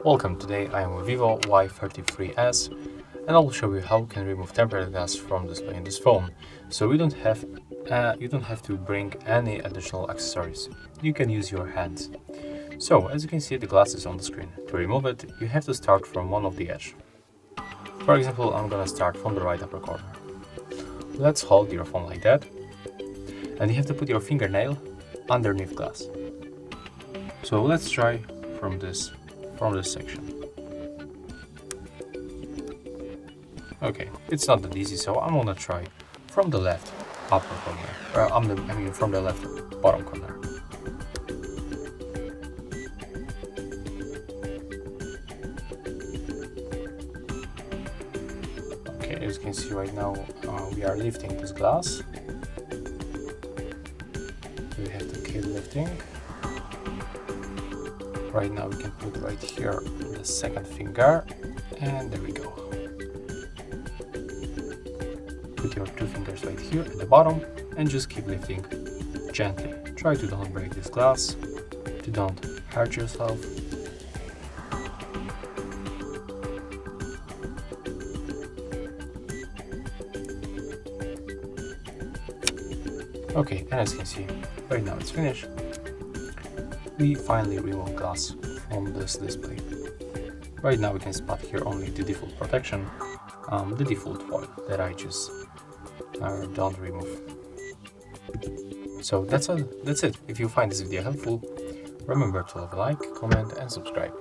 Welcome, today I am with VIVO Y33s and I will show you how you can remove temporary glass from display in this phone. So you don't have to bring any additional accessories. You can use your hands. So as you can see, the glass is on the screen. To remove it, you have to start from one of the edge. For example, I'm gonna start from the right upper corner. Let's hold your phone like that, and you have to put your fingernail underneath glass. So let's try from this section. Okay, it's not that easy, so I'm gonna try from the left upper corner, from the left bottom corner. Okay, as you can see right now, we are lifting this glass. We have to keep lifting. Right now we can put right here the second finger, and there we go. Put your two fingers right here at the bottom and just keep lifting gently. Try to don't break this glass, to don't hurt yourself. Okay, and as you can see, right now it's finished. We finally remove glass from this display. Right now we can spot here only the default protection, the default foil that I just don't remove. So that's it. If you find this video helpful, remember to leave a like, comment and subscribe.